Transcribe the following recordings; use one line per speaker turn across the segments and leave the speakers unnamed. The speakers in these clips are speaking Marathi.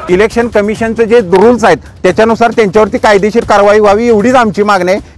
इलेक्शन कमिशनचे जे रूल्स आहेत त्याच्यानुसार त्यांच्यावरती कायदेशीर कारवाई व्हावी एवढीच आमची मागणी आहे।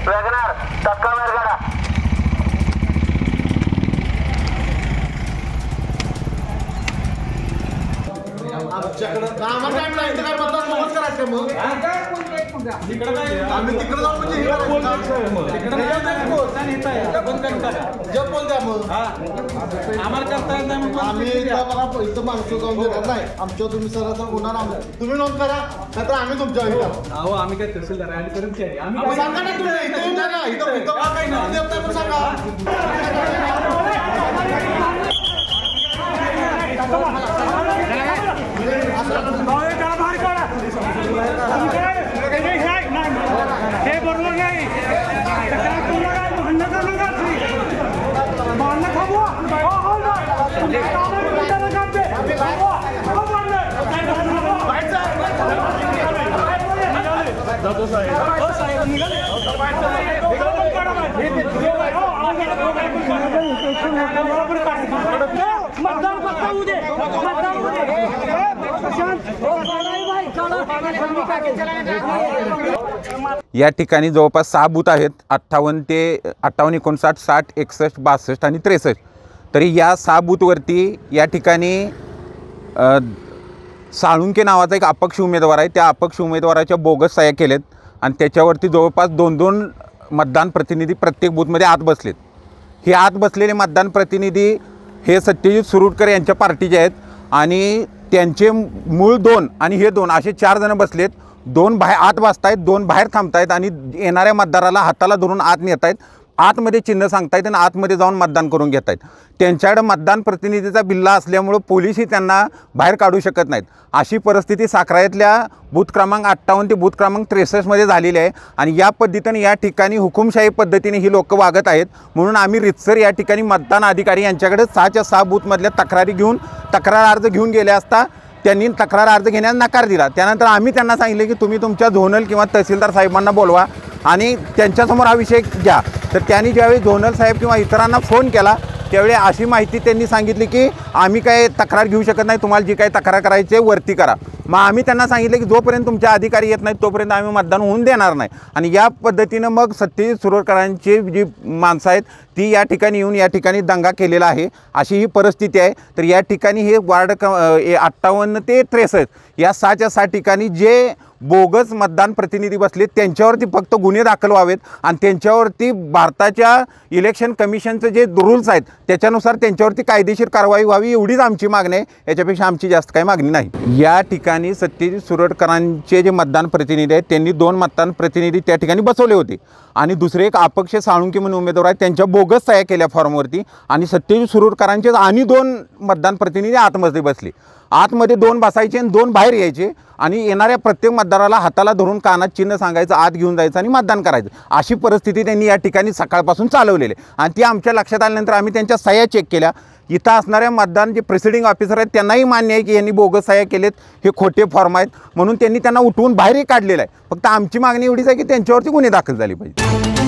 वॅगनार तत्काळ मार्गाला आमच्याकडे आम्हाला टाइम नाही तर मतदान सोबत करायचं मग तिकडे नाही आम्ही तिकडे जाऊन म्हणजे तिकडे जप बोलते मग आम्हाला करता येत नाही मग आम्ही इथं माणसं जाऊन देणार नाही आमच्यावर तुम्ही सर तर होणार तुम्ही नोंद करा नाहीतर आम्ही तुमच्या अहो आम्ही काय तहसीलदार आणि कर्मचारी आम्ही सांगा ना तुम्ही इथं येऊन ना इथं काही नाही देत नाही सांगा
हे बरोबर नाही
या ठिकाणी जवळपास 6 बूथ आहेत 58 ते 58 59 60 61 62 आणि 63। तरी या 6 बूथवरती या ठिकाणी साळुंके नावाचा एक अपक्ष उमेदवार आहे, त्या अपक्ष उमेदवाराच्या बोगस सह्या केलेत आणि त्याच्यावरती जवळपास 2-2 मतदान प्रतिनिधी प्रत्येक बूथमध्ये आत बसलेत। हे आत बसलेले मतदान प्रतिनिधी हे सत्यजित सुरुटकर यांच्या पार्टीचे आहेत आणि त्यांचे मूळ 2 आणि हे 2 असे 4 जण बसलेत। 2 बाहेर आत बसतायत, 2 बाहेर थांबतायत आणि येणाऱ्या मतदाराला हाताला धरून आत नेतायत, आतमध्ये चिन्ह सांगतायत आणि आतमध्ये जाऊन मतदान करून घेतायत। त्यांच्याकडे मतदान प्रतिनिधीचा बिल्ला असल्यामुळे पोलीसही त्यांना बाहेर काढू शकत नाहीत। अशी परिस्थिती साखराळ्यातल्या बूथ क्रमांक 58 ते बूथ क्रमांक 63 मध्ये झालेली आहे आणि या पद्धतीने या ठिकाणी हुकुमशाही पद्धतीने ही लोक वागत आहेत। म्हणून आम्ही रितसर या ठिकाणी मतदान अधिकारी यांच्याकडे 6च्या 6 बूथमधल्या तक्रारी घेऊन तक्रार अर्ज घेऊन गेले असता त्यांनी तक्रार अर्ज घेण्यास नकार दिला। त्यानंतर आम्ही त्यांना सांगितले की तुम्ही तुमच्या झोनल किंवा तहसीलदार साहेबांना बोलवा आणि त्यांच्यासमोर हा विषय घ्या। तर त्यांनी ज्यावेळी झोनल साहेब किंवा इतरांना फोन केला त्यावेळी अशी माहिती त्यांनी सांगितली की आम्ही काय तक्रार घेऊ शकत नाही, तुम्हाला जी काही तक्रार करायची आहे वरती करा। मग आम्ही त्यांना सांगितलं की जोपर्यंत तुमचे अधिकारी येत नाहीत तोपर्यंत आम्ही मतदान होऊन देणार नाही आणि या पद्धतीनं मग सत्यजित सुरुटकरांची जी माणसं आहेत ती या ठिकाणी येऊन या ठिकाणी दंगा केलेला आहे, अशी ही परिस्थिती आहे। तर या ठिकाणी हे वार्ड 58 ते 63 या 6च्या 6 ठिकाणी जे बोगस मतदान प्रतिनिधी बसले त्यांच्यावरती फक्त गुन्हे दाखल व्हावेत आणि त्यांच्यावरती भारताच्या इलेक्शन कमिशनचे जे रूल्स आहेत त्याच्यानुसार त्यांच्यावरती कायदेशीर कारवाई व्हावी एवढीच आमची मागणी आहे, याच्यापेक्षा आमची जास्त काही मागणी नाही। या ठिकाणी सत्यजित सुरुटकरांचे जे मतदान प्रतिनिधी आहेत त्यांनी 2 मतदान प्रतिनिधी त्या ठिकाणी बसवले होते आणि दुसरे एक अपक्ष साळुंके म्हणून उमेदवार आहेत त्यांच्या बोगस सह्या केल्या फॉर्मवरती आणि सत्यजित सुरुटकरांचे आणि 2 मतदान प्रतिनिधी आतमध्ये बसले। आतमध्ये 2 बसायचे आणि 2 बाहेर यायचे आणि येणाऱ्या प्रत्येक मतदाराला हाताला धरून कानात चिन्ह सांगायचं, आत घेऊन जायचं आणि मतदान करायचं। अशी परिस्थिती त्यांनी या ठिकाणी सकाळपासून चालवलेली आहे आणि ती आमच्या लक्षात आल्यानंतर आम्ही त्यांच्या सह्या चेक केल्या। इथं असणाऱ्या मतदान जे प्रिसिडिंग ऑफिसर आहेत त्यांनाही मान्य आहे की यांनी बोगस सह्या केलेत, हे खोटे फॉर्म आहेत, म्हणून त्यांनी त्यांना उठवून बाहेरही काढलेलं आहे। फक्त आमची मागणी एवढीच आहे की त्यांच्यावरती गुन्हे दाखल झाले पाहिजे।